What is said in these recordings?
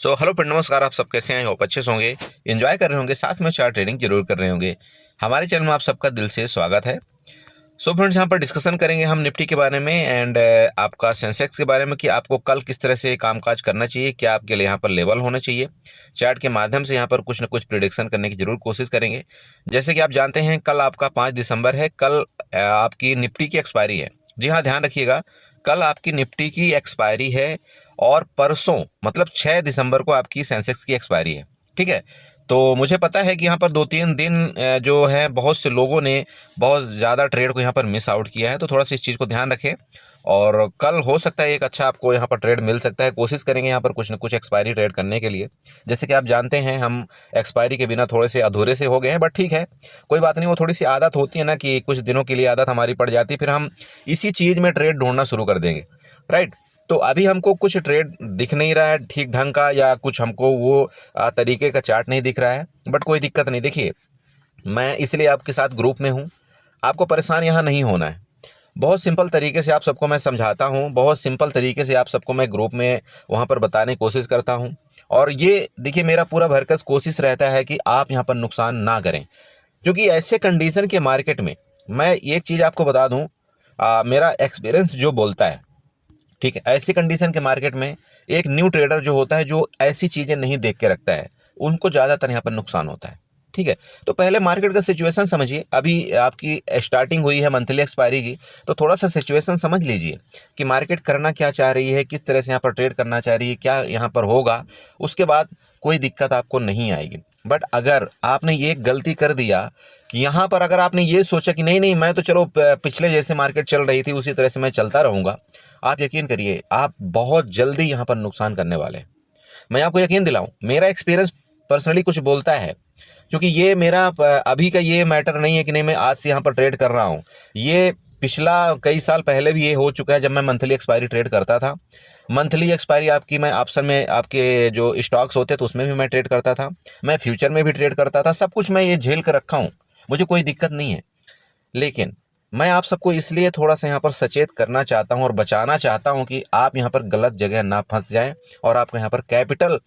Hello friend, नमस्कार। आप सब कैसे हैं? होप अच्छे से होंगे, एंजॉय कर रहे होंगे, साथ में चार्ट ट्रेडिंग जरूर कर रहे होंगे। हमारे चैनल में आप सबका दिल से स्वागत है। फ्रेंड्स, यहाँ पर डिस्कशन करेंगे हम निफ्टी के बारे में एंड आपका सेंसेक्स के बारे में कि आपको कल किस तरह से कामकाज करना चाहिए, क्या आपके लिए यहाँ पर लेवल होना चाहिए। चार्ट के माध्यम से यहाँ पर कुछ ना कुछ प्रिडिक्शन करने की जरूर कोशिश करेंगे। जैसे कि आप जानते हैं, कल आपका 5 दिसंबर है। कल आपकी निफ्टी की एक्सपायरी है। जी हाँ, ध्यान रखिएगा, कल आपकी निफ्टी की एक्सपायरी है और परसों मतलब 6 दिसंबर को आपकी सेंसेक्स की एक्सपायरी है। ठीक है, तो मुझे पता है कि यहाँ पर 2-3 दिन जो है बहुत से लोगों ने बहुत ज़्यादा ट्रेड को यहाँ पर मिस आउट किया है, तो थोड़ा सा इस चीज़ को ध्यान रखें। और कल हो सकता है एक अच्छा आपको यहाँ पर ट्रेड मिल सकता है। कोशिश करेंगे यहाँ पर कुछ न कुछ एक्सपायरी ट्रेड करने के लिए। जैसे कि आप जानते हैं, हम एक्सपायरी के बिना थोड़े से अधूरे से हो गए हैं, बट ठीक है, कोई बात नहीं। वो थोड़ी सी आदत होती है ना कि कुछ दिनों के लिए आदत हमारी पड़ जाती है, फिर हम इसी चीज़ में ट्रेड ढूंढना शुरू कर देंगे, राइट। तो अभी हमको कुछ ट्रेड दिख नहीं रहा है ठीक ढंग का, या कुछ हमको वो तरीके का चार्ट नहीं दिख रहा है, बट कोई दिक्कत नहीं। देखिए, मैं इसलिए आपके साथ ग्रुप में हूँ, आपको परेशान यहाँ नहीं होना है। बहुत सिंपल तरीके से आप सबको मैं समझाता हूँ, बहुत सिंपल तरीके से आप सबको मैं ग्रुप में वहाँ पर बताने की कोशिश करता हूँ। और ये देखिए, मेरा पूरा भरकस कोशिश रहता है कि आप यहाँ पर नुकसान ना करें, क्योंकि ऐसे कंडीशन के मार्केट में मैं एक चीज़ आपको बता दूँ, मेरा एक्सपीरियंस जो बोलता है, ठीक है, ऐसी कंडीशन के मार्केट में एक न्यू ट्रेडर जो होता है, जो ऐसी चीज़ें नहीं देख के रखता है, उनको ज़्यादातर यहाँ पर नुकसान होता है। ठीक है, तो पहले मार्केट का सिचुएशन समझिए। अभी आपकी स्टार्टिंग हुई है मंथली एक्सपायरी की, तो थोड़ा सा सिचुएशन समझ लीजिए कि मार्केट करना क्या चाह रही है, किस तरह से यहाँ पर ट्रेड करना चाह रही है, क्या यहाँ पर होगा। उसके बाद कोई दिक्कत आपको नहीं आएगी। बट अगर आपने ये गलती कर दिया कि यहाँ पर अगर आपने ये सोचा कि नहीं नहीं, मैं तो चलो पिछले जैसे मार्केट चल रही थी उसी तरह से मैं चलता रहूँगा, आप यकीन करिए, आप बहुत जल्दी यहाँ पर नुकसान करने वाले हैं। मैं आपको यकीन दिलाऊं, मेरा एक्सपीरियंस पर्सनली कुछ बोलता है, क्योंकि ये मेरा अभी का ये मैटर नहीं है कि नहीं मैं आज से यहाँ पर ट्रेड कर रहा हूँ। ये पिछला कई साल पहले भी ये हो चुका है, जब मैं मंथली एक्सपायरी ट्रेड करता था। मंथली एक्सपायरी आपकी मैं ऑप्शन में, आपके जो स्टॉक्स होते तो उसमें भी मैं ट्रेड करता था, मैं फ्यूचर में भी ट्रेड करता था। सब कुछ मैं ये झेल कर रखा हूँ, मुझे कोई दिक्कत नहीं है। लेकिन मैं आप सबको इसलिए थोड़ा सा यहाँ पर सचेत करना चाहता हूँ और बचाना चाहता हूँ कि आप यहाँ पर गलत जगह ना फंस जाएं और आपको यहाँ पर कैपिटल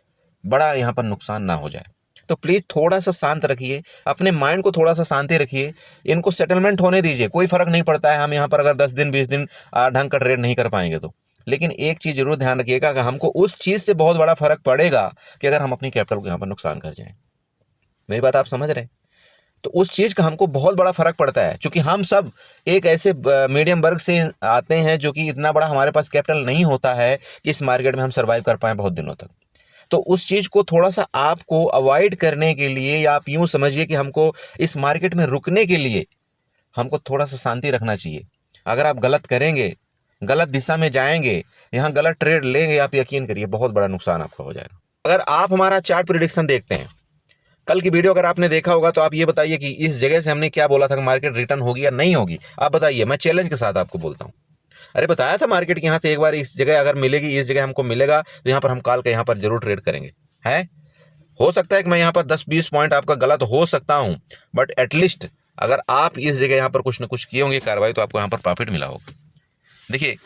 बड़ा यहाँ पर नुकसान ना हो जाए। तो प्लीज़ थोड़ा सा शांत रखिए, अपने माइंड को थोड़ा सा शांति रखिए, इनको सेटलमेंट होने दीजिए। कोई फ़र्क नहीं पड़ता है हम यहाँ पर अगर 10 दिन 20 दिन ढंग का ट्रेड नहीं कर पाएंगे तो। लेकिन एक चीज़ जरूर ध्यान रखिएगा कि हमको उस चीज़ से बहुत बड़ा फ़र्क पड़ेगा कि अगर हम अपनी कैपिटल को यहाँ पर नुकसान कर जाएँ। मेरी बात आप समझ रहे हैं? तो उस चीज़ का हमको बहुत बड़ा फ़र्क पड़ता है, क्योंकि हम सब एक ऐसे मीडियम वर्ग से आते हैं जो कि इतना बड़ा हमारे पास कैपिटल नहीं होता है कि इस मार्केट में हम सर्वाइव कर पाएँ बहुत दिनों तक। तो उस चीज़ को थोड़ा सा आपको अवॉइड करने के लिए, या आप यूँ समझिए कि हमको इस मार्केट में रुकने के लिए हमको थोड़ा सा शांति रखना चाहिए। अगर आप गलत करेंगे, गलत दिशा में जाएंगे, यहाँ गलत ट्रेड लेंगे, आप यकीन करिए बहुत बड़ा नुकसान आपका हो जाएगा। अगर आप हमारा चार्ट प्रिडिक्शन देखते हैं, कल की वीडियो अगर आपने देखा होगा, तो आप ये बताइए कि इस जगह से हमने क्या बोला था कि मार्केट रिटर्न होगी या नहीं होगी। आप बताइए, मैं चैलेंज के साथ आपको बोलता हूँ। अरे बताया था मार्केट की यहाँ से एक बार इस जगह अगर मिलेगी, इस जगह हमको मिलेगा, तो यहाँ पर हम कल के यहाँ पर जरूर ट्रेड करेंगे। है, हो सकता है कि मैं यहाँ पर 10-20 पॉइंट आपका गलत हो सकता हूँ, बट एटलीस्ट अगर आप इस जगह यहाँ पर कुछ ना कुछ किए होंगे कार्रवाई, तो आपको यहाँ पर प्रॉफिट मिला होगा। देखिए,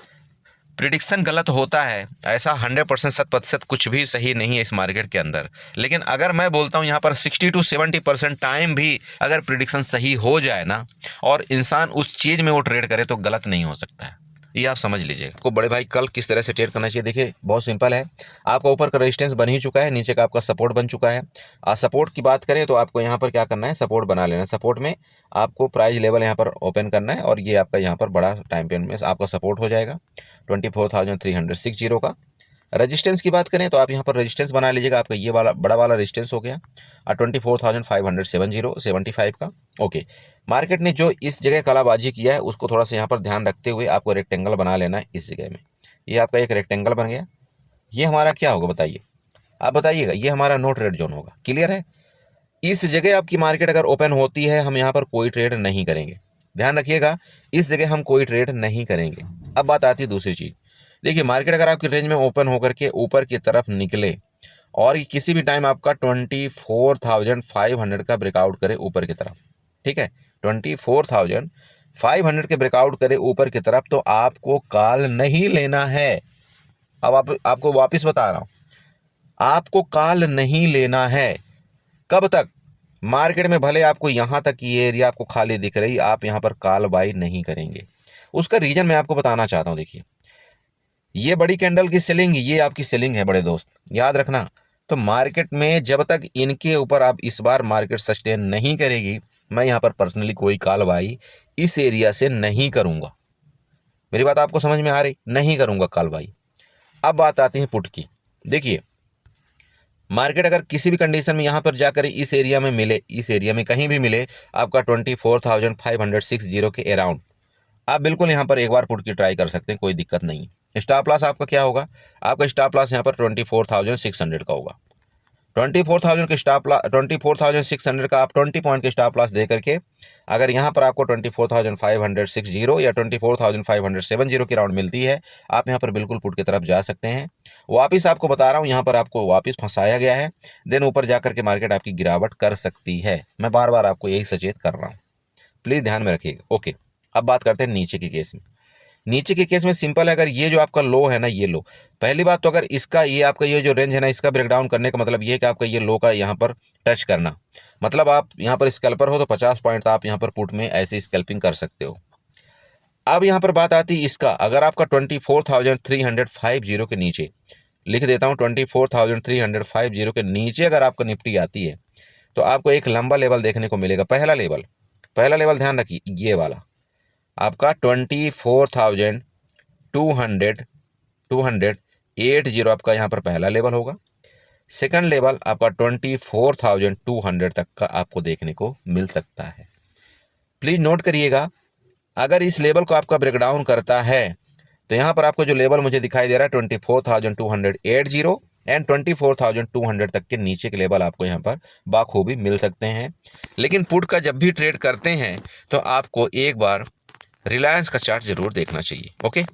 प्रिडिक्शन गलत होता है, ऐसा 100% 100% कुछ भी सही नहीं है इस मार्केट के अंदर। लेकिन अगर मैं बोलता हूँ यहाँ पर 60-70% टाइम भी अगर प्रिडिक्शन सही हो जाए ना, और इंसान उस चीज़ में वो ट्रेड करे, तो गलत नहीं हो सकता है। ये आप समझ लीजिएगा। को बड़े भाई कल किस तरह से ट्रेड करना चाहिए, देखिए बहुत सिंपल है। आपका ऊपर का रेजिस्टेंस बन ही चुका है, नीचे का आपका सपोर्ट बन चुका है। सपोर्ट की बात करें तो आपको यहाँ पर क्या करना है, सपोर्ट बना लेना है। सपोर्ट में आपको प्राइस लेवल यहाँ पर ओपन करना है, और ये आपका यहाँ पर बड़ा टाइम पीरियड में आपका सपोर्ट हो जाएगा 24,360 का। रेजिस्टेंस की बात करें तो आप यहाँ पर रेजिस्टेंस बना लीजिएगा, आपका ये वाला बड़ा वाला रेजिस्टेंस हो गया 24,570-75 का। ओके, मार्केट ने जो इस जगह कलाबाजी किया है उसको थोड़ा सा यहाँ पर ध्यान रखते हुए आपको रेक्टेंगल बना लेना है इस जगह में। ये आपका एक रेक्टेंगल बन गया। ये हमारा क्या होगा बताइए, आप बताइएगा। ये हमारा नो ट्रेड जोन होगा। क्लियर है? इस जगह आपकी मार्केट अगर ओपन होती है, हम यहाँ पर कोई ट्रेड नहीं करेंगे। ध्यान रखिएगा, इस जगह हम कोई ट्रेड नहीं करेंगे। अब बात आती है दूसरी चीज़। देखिए, मार्केट अगर आपकी रेंज में ओपन होकर के ऊपर की तरफ निकले और ये किसी भी टाइम आपका 24,500 का ब्रेकआउट करे ऊपर की तरफ, ठीक है, 24,500 के ब्रेकआउट करे ऊपर की तरफ, तो आपको कॉल नहीं लेना है। अब आपको वापस बता रहा हूँ, आपको कॉल नहीं लेना है। कब तक? मार्केट में भले आपको यहाँ तक ये एरिया आपको खाली दिख रही, आप यहाँ पर कॉल बाई नहीं करेंगे। उसका रीजन मैं आपको बताना चाहता हूँ। देखिए, ये बड़ी कैंडल की सेलिंग, ये आपकी सेलिंग है बड़े दोस्त, याद रखना। तो मार्केट में जब तक इनके ऊपर आप इस बार मार्केट सस्टेन नहीं करेगी, मैं यहाँ पर पर्सनली कोई कॉल बाई इस एरिया से नहीं करूँगा। मेरी बात आपको समझ में आ रही? नहीं करूँगा कॉल बाई। अब बात आती है पुट की। देखिए, मार्केट अगर किसी भी कंडीशन में यहाँ पर जाकर इस एरिया में मिले, इस एरिया में कहीं भी मिले आपका 24,560 के अराउंड, आप बिल्कुल यहाँ पर एक बार पुट की ट्राई कर सकते हैं, कोई दिक्कत नहीं है। स्टॉप लॉस आपका क्या होगा? आपका स्टॉप लॉस यहाँ पर 24,600 का होगा। 24,000 के स्टॉप लॉस, 24,600 का आप 20 पॉइंट के स्टॉप लॉस दे करके अगर यहाँ पर आपको 24,560 या 24,570 की राउंड मिलती है, आप यहाँ पर बिल्कुल पुट की तरफ जा सकते हैं। वापस आपको बता रहा हूँ, यहाँ पर आपको वापस फंसाया गया है, देन ऊपर जाकर के मार्केट आपकी गिरावट कर सकती है। मैं बार बार आपको यही सचेत कर रहा हूँ, प्लीज़ ध्यान में रखिएगा। ओके, अब बात करते हैं नीचे के केस में। नीचे के केस में सिंपल है, अगर ये जो आपका लो है ना, ये लो, पहली बात तो अगर इसका ये आपका ये जो रेंज है ना, इसका ब्रेकडाउन करने का मतलब ये है कि आपका ये लो का यहाँ पर टच करना, मतलब आप यहाँ पर स्कैल्पर हो तो 50 पॉइंट आप यहाँ पर पुट में ऐसे स्कैल्पिंग कर सकते हो। अब यहाँ पर बात आती है इसका, अगर आपका 24,350 के नीचे, लिख देता हूँ 24,350 के नीचे अगर आपका निफ्टी आती है तो आपको एक लंबा लेवल देखने को मिलेगा। पहला लेवल ध्यान रखिए, ये वाला आपका 24,280 आपका यहाँ पर पहला लेवल होगा। सेकंड लेवल आपका 24,200 तक का आपको देखने को मिल सकता है। प्लीज नोट करिएगा, अगर इस लेवल को आपका ब्रेकडाउन करता है तो यहाँ पर आपको जो लेवल मुझे दिखाई दे रहा है 24,280 एंड 24,200 तक के नीचे के लेवल आपको यहाँ पर बाखूबी मिल सकते हैं। लेकिन पुट का जब भी ट्रेड करते हैं तो आपको एक बार रिलायंस का चार्ट जरूर देखना चाहिए। ओके,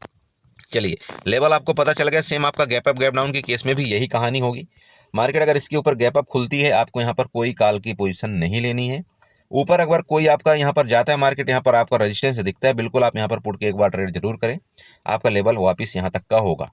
चलिए, लेवल आपको पता चल गया। सेम आपका गैप अप गैप डाउन के केस में भी यही कहानी होगी। मार्केट अगर इसके ऊपर गैप अप खुलती है, आपको यहाँ पर कोई कॉल की पोजीशन नहीं लेनी है। ऊपर अगर कोई आपका यहाँ पर जाता है मार्केट, यहाँ पर आपका रेजिस्टेंस दिखता है, बिल्कुल आप यहाँ पर पुट के एक बार ट्रेड जरूर करें, आपका लेवल वापस यहाँ तक का होगा।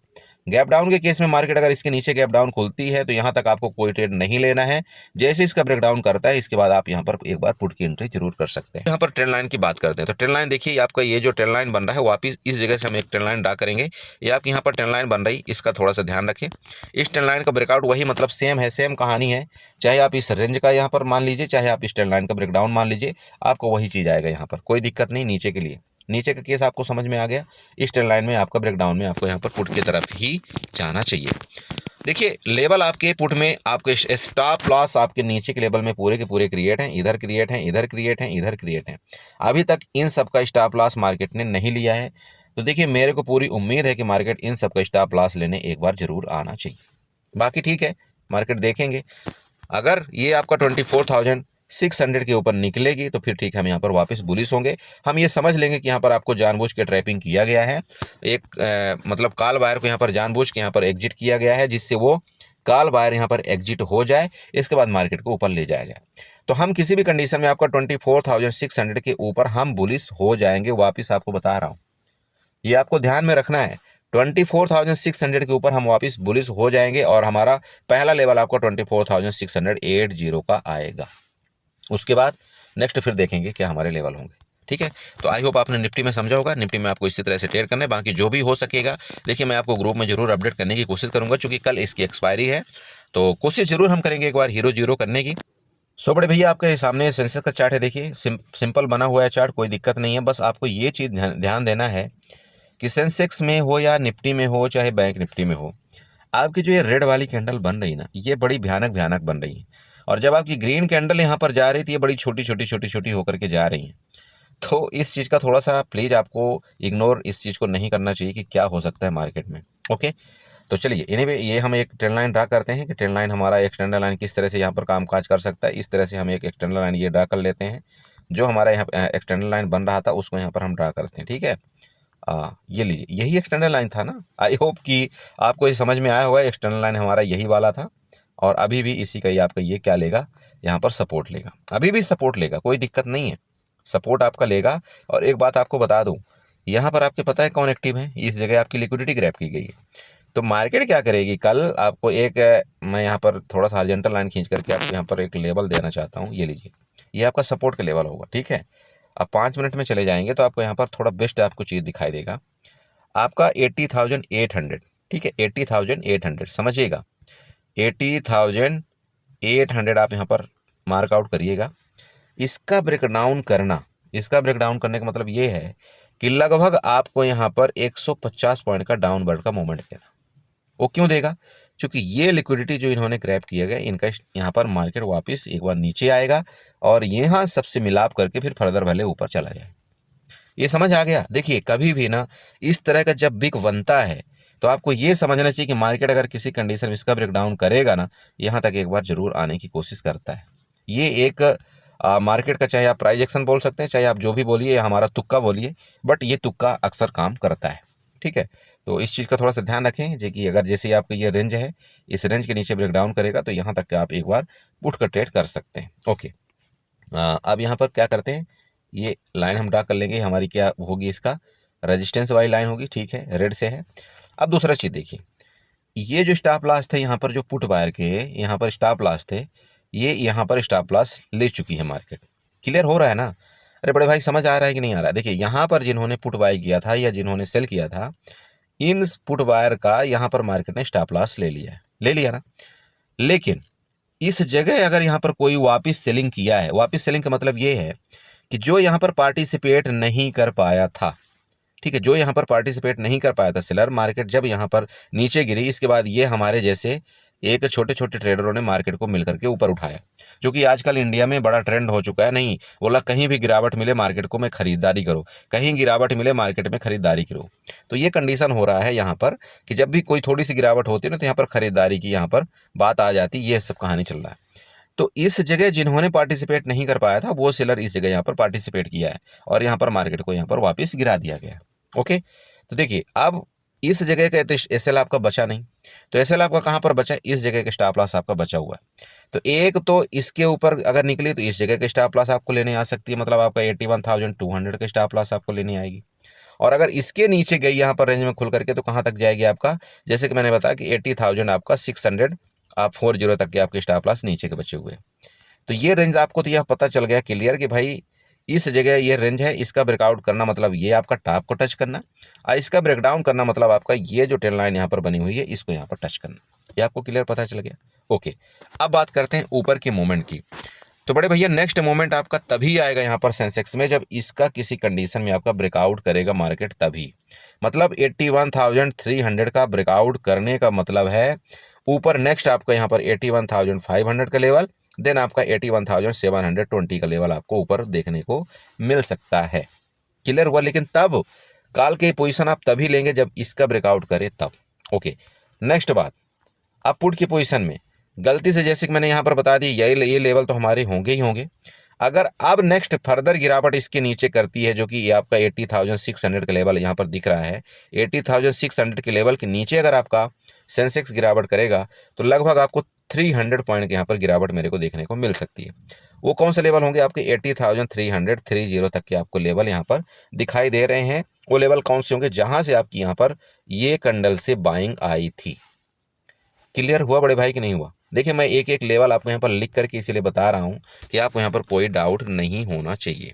गैप डाउन के केस में मार्केट अगर इसके नीचे गैप डाउन खुलती है तो यहाँ तक आपको कोई ट्रेड नहीं लेना है। जैसे इसका ब्रेक डाउन करता है, इसके बाद आप यहाँ पर एक बार पुट की एंट्री जरूर कर सकते हैं। यहाँ पर ट्रेंड लाइन की बात करते हैं तो ट्रेंड लाइन देखिए, आपका ये जो ट्रेंड लाइन बन रहा है, वापस इस जगह से हम एक ट्रेंड लाइन ड्रा करेंगे। ये आपकी यहाँ पर ट्रेंड लाइन बन रही, इसका थोड़ा सा ध्यान रखें। इस ट्रेंड लाइन का ब्रेकआउट वही, मतलब सेम है, सेम कहानी है। चाहे आप इस रेंज का यहाँ पर मान लीजिए, चाहे आप इस ट्रेंड लाइन का ब्रेकडाउन मान लीजिए, आपको वही चीज़ आएगा यहाँ पर, कोई दिक्कत नहीं। नीचे के लिए, नीचे का केस आपको समझ में आ गया। इस ट्रेंड लाइन में आपका ब्रेकडाउन में आपको यहाँ पर पुट की तरफ ही जाना चाहिए। देखिए, लेवल आपके पुट में आपके स्टॉप लॉस आपके नीचे के लेवल में पूरे के पूरे क्रिएट हैं, इधर क्रिएट हैं, इधर क्रिएट हैं, इधर क्रिएट हैं। अभी तक इन सब का स्टॉप लॉस मार्केट ने नहीं लिया है, तो देखिए मेरे को पूरी उम्मीद है कि मार्केट इन सब का स्टॉप लॉस लेने एक बार जरूर आना चाहिए। बाकी ठीक है, मार्केट देखेंगे। अगर ये आपका 24,600 के ऊपर निकलेगी तो फिर ठीक है, हम यहाँ पर वापस बुलिश होंगे। हम ये समझ लेंगे कि यहाँ पर आपको जानबूझ के ट्रैपिंग किया गया है, एक मतलब कॉल बायर को यहाँ पर जानबूझ के यहाँ पर एग्जिट किया गया है, जिससे वो कॉल बायर यहाँ पर एग्जिट हो जाए, इसके बाद मार्केट को ऊपर ले जाया जाए। तो हम किसी भी कंडीशन में आपका 24,600 के ऊपर हम बुलिश हो जाएंगे, वापिस आपको बता रहा हूँ, ये आपको ध्यान में रखना है। 24,600 के ऊपर हम वापस बुलिश हो जाएंगे और हमारा पहला लेवल आपका 24,680 का आएगा। उसके बाद नेक्स्ट फिर देखेंगे क्या हमारे लेवल होंगे। ठीक है, तो आई होप आपने निफ्टी में समझा होगा। निफ्टी में आपको इसी तरह से ट्रेड करना है, बाकी जो भी हो सकेगा देखिए मैं आपको ग्रुप में जरूर अपडेट करने की कोशिश करूंगा, क्योंकि कल इसकी एक्सपायरी है, तो कोशिश जरूर हम करेंगे एक बार हीरो जीरो करने की। सो बड़े भैया, आपके सामने सेंसेक्स का चार्ट है, देखिए सिंपल बना हुआ है चार्ट, कोई दिक्कत नहीं है। बस आपको ये चीज़ ध्यान देना है कि सेंसेक्स में हो या निफ्टी में हो, चाहे बैंक निफ्टी में हो, आपकी जो ये रेड वाली कैंडल बन रही ना, ये बड़ी भयानक बन रही है। और जब आपकी ग्रीन कैंडल यहाँ पर जा रही थी, ये बड़ी छोटी छोटी होकर के जा रही हैं। तो इस चीज़ का थोड़ा सा प्लीज़ आपको इग्नोर इस चीज़ को नहीं करना चाहिए कि क्या हो सकता है मार्केट में। ओके, तो चलिए एनीवे ये हम एक ट्रेंड लाइन ड्रा करते हैं कि ट्रेंड लाइन हमारा एक्सटेंडर लाइन किस तरह से यहाँ पर काम काज कर सकता है। इस तरह से हम एक एक्सटेंडर लाइन ये ड्रा कर लेते हैं, जो हमारा यहाँ एक्सटेंडर लाइन बन रहा था उसको यहाँ पर हम ड्रा करते हैं। ठीक है, ये लीजिए, यही एक्सटेंडर लाइन था ना। आई होप कि आपको ये समझ में आया होगा। एक्सटर्नल लाइन हमारा यही वाला था और अभी भी इसी का ही आपका ये क्या लेगा, यहाँ पर सपोर्ट लेगा, अभी भी सपोर्ट लेगा, कोई दिक्कत नहीं है, सपोर्ट आपका लेगा। और एक बात आपको बता दूं, यहाँ पर आपके पता है कौन एक्टिव है, इस जगह आपकी लिक्विडिटी ग्रैब की गई है। तो मार्केट क्या करेगी कल आपको एक, मैं यहाँ पर थोड़ा सा हॉरिजॉन्टल लाइन खींच करके आपको यहाँ पर एक लेवल देना चाहता हूँ, ये लीजिए, ये आपका सपोर्ट का लेवल होगा, ठीक है। अब 5 मिनट में चले जाएंगे तो आपको यहाँ पर थोड़ा बेस्ट आपको चीज़ दिखाई देगा, आपका 80,800, ठीक है, 80,800 समझिएगा, 80,800 आप यहाँ पर मार्क आउट करिएगा। इसका ब्रेकडाउन करने का मतलब ये है कि लगभग आपको यहाँ पर 150 पॉइंट का डाउनवर्ड का मूवमेंट देगा। वो क्यों देगा? क्योंकि ये लिक्विडिटी जो इन्होंने क्रैप किया गया, इनका यहाँ पर मार्केट वापस एक बार नीचे आएगा और यहाँ सबसे मिलाप करके फिर फर्दर भले ऊपर चला जाए। ये समझ आ गया? देखिए कभी भी ना इस तरह का जब बिग बनता है तो आपको ये समझना चाहिए कि मार्केट अगर किसी कंडीशन में इसका ब्रेकडाउन करेगा ना, यहाँ तक एक बार जरूर आने की कोशिश करता है। ये एक मार्केट का, चाहे आप प्राइस एक्शन बोल सकते हैं, चाहे आप जो भी बोलिए, हमारा तुक्का बोलिए, बट ये तुक्का अक्सर काम करता है, ठीक है। तो इस चीज़ का थोड़ा सा ध्यान रखें जो कि अगर जैसे आपका ये रेंज है, इस रेंज के नीचे ब्रेकडाउन करेगा तो यहाँ तक आप एक बार पुट का ट्रेड कर सकते हैं। ओके, अब यहाँ पर क्या करते हैं, ये लाइन हम ड्रा कर लेंगे, हमारी क्या होगी, इसका रेजिस्टेंस वाली लाइन होगी, ठीक है, रेड से है। अब दूसरा चीज़ देखिए, ये जो स्टॉप लॉस थे यहाँ पर, जो पुट बायर के यहाँ पर स्टॉप लॉस थे, ये यहाँ पर स्टॉप लॉस ले चुकी है मार्केट। क्लियर हो रहा है ना? अरे बड़े भाई समझ आ रहा है कि नहीं आ रहा है? देखिए यहाँ पर जिन्होंने पुट बाय किया था या जिन्होंने सेल किया था, इन पुट बायर का यहाँ पर मार्केट ने स्टॉप लॉस ले लिया ना। लेकिन इस जगह अगर यहाँ पर कोई वापस सेलिंग किया है, वापस सेलिंग का मतलब ये है कि जो यहाँ पर पार्टिसिपेट नहीं कर पाया था, ठीक है, जो यहाँ पर पार्टिसिपेट नहीं कर पाया था सेलर, मार्केट जब यहाँ पर नीचे गिरी, इसके बाद ये हमारे जैसे एक छोटे छोटे ट्रेडरों ने मार्केट को मिलकर के ऊपर उठाया, जो कि आजकल इंडिया में बड़ा ट्रेंड हो चुका है। नहीं बोला कहीं भी गिरावट मिले मार्केट को में खरीदारी करो, कहीं गिरावट मिले मार्केट में खरीदारी करो। तो ये कंडीशन हो रहा है यहाँ पर कि जब भी कोई थोड़ी सी गिरावट होती है ना, तो यहाँ पर खरीदारी की यहाँ पर बात आ जाती, ये सब कहानी चल रहा है। तो इस जगह जिन्होंने पार्टिसिपेट नहीं कर पाया था, वो सेलर इस जगह यहाँ पर पार्टिसिपेट किया है और यहाँ पर मार्केट को यहाँ पर वापस गिरा दिया गया। ओके, तो देखिए अब इस जगह का एसएल आपका बचा नहीं, तो एसएल आपका कहाँ पर बचा? इस जगह का स्टॉप लॉस आपका बचा हुआ है। तो एक तो इसके ऊपर अगर निकली तो इस जगह का स्टॉप लॉस आपको लेने आ सकती है, मतलब आपका 81,200 का स्टॉप लॉस आपको लेनी आएगी। और अगर इसके नीचे गई यहाँ पर रेंज में खुल करके, तो कहाँ तक जाएगी आपका? जैसे कि मैंने बताया कि 80,000 आपका 600 आप 40 तक के आपके स्टॉप लॉस नीचे के बचे हुए। तो ये रेंज आपको तो यह पता चल गया क्लियर कि भाई इस जगह ये रेंज है, इसका ब्रेकआउट करना मतलब ये आपका टॉप को टच करना, और इसका ब्रेकडाउन करना मतलब आपका ये जो ट्रेंड लाइन यहाँ पर बनी हुई है, इसको यहाँ पर टच करना। ये आपको क्लियर पता चल गया? ओके, अब बात करते हैं ऊपर के मूवमेंट की। तो बड़े भैया नेक्स्ट मूवमेंट आपका तभी आएगा यहाँ पर सेंसेक्स में, जब इसका किसी कंडीशन में आपका ब्रेकआउट करेगा मार्केट, तभी। मतलब 81,300 का ब्रेकआउट करने का मतलब है ऊपर नेक्स्ट आपका यहाँ पर 81,500 का लेवल, देन आपका 81,720 का लेवल आपको ऊपर देखने को मिल सकता है। क्लियर हुआ? लेकिन तब कॉल की पोजीशन आप तभी लेंगे जब इसका ब्रेकआउट करे तब। ओके, नेक्स्ट बात, अब पुट की पोजीशन में गलती से जैसे कि मैंने यहाँ पर बता दी, ये लेवल तो हमारे होंगे ही होंगे। अगर अब नेक्स्ट फर्दर गिरावट इसके नीचे करती है, जो कि ये आपका 80,600 का लेवल यहाँ पर दिख रहा है, 80,600 के लेवल के नीचे अगर आपका सेंसेक्स गिरावट करेगा, तो लगभग आपको 300 पॉइंट के यहाँ पर गिरावट मेरे को देखने को मिल सकती है। वो कौन से लेवल होंगे? आपके 80,330 तक के आपको लेवल यहाँ पर दिखाई दे रहे हैं। वो लेवल कौन से होंगे? जहाँ से आपकी यहाँ पर ये कैंडल से बाइंग आई थी। क्लियर हुआ बड़े भाई कि नहीं हुआ? देखिए मैं एक एक लेवल आपको यहाँ पर लिख करके इसीलिए बता रहा हूँ कि आपको यहाँ पर कोई डाउट नहीं होना चाहिए।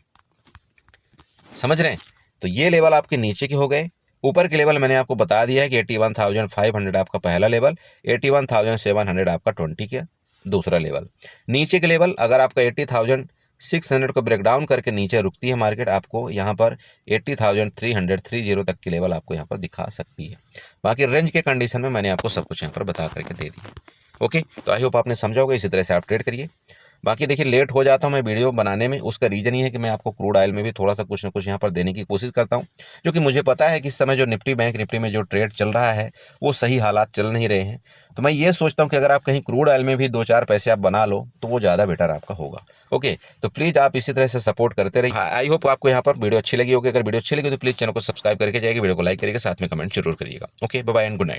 समझ रहे हैं? तो ये लेवल आपके नीचे के हो गए। ऊपर के लेवल मैंने आपको बता दिया है कि 81,500 आपका पहला लेवल, 81,700 आपका 20 का दूसरा लेवल। नीचे के लेवल अगर आपका 80,600 को ब्रेकडाउन करके नीचे रुकती है मार्केट, आपको यहाँ पर 80,330 तक के लेवल आपको यहाँ पर दिखा सकती है। बाकी रेंज के कंडीशन में मैंने आपको सब कुछ यहाँ पर बता करके दे दिया। ओके, तो आई होप आपने समझा होगा। इसी तरह से आप ट्रेड करिए। बाकी देखिए लेट हो जाता हूँ मैं वीडियो बनाने में, उसका रीज़न ये है कि मैं आपको क्रूड ऑयल में भी थोड़ा सा कुछ ना कुछ यहाँ पर देने की कोशिश करता हूँ, जो कि मुझे पता है कि इस समय जो निफ्टी बैंक निफ्टी में जो ट्रेड चल रहा है वो सही हालात चल नहीं रहे हैं। तो मैं ये सोचता हूँ कि अगर आप कहीं क्रूड ऑयल में भी 2-4 पैसे आप बना लो तो वो ज़्यादा बेटर आपका होगा। ओके, तो प्लीज़ आप इसी तरह से सपोर्ट करते रहिए। आई होप आपको यहाँ पर वीडियो अच्छी लगी होगी। अगर वीडियो अच्छी लगी तो प्लीज़ चैनल को सब्सक्राइब करके जाइए, वीडियो को लाइक करिएगा, साथ में कमेंट जरूर करिएगा। Okay, bye bye and good night.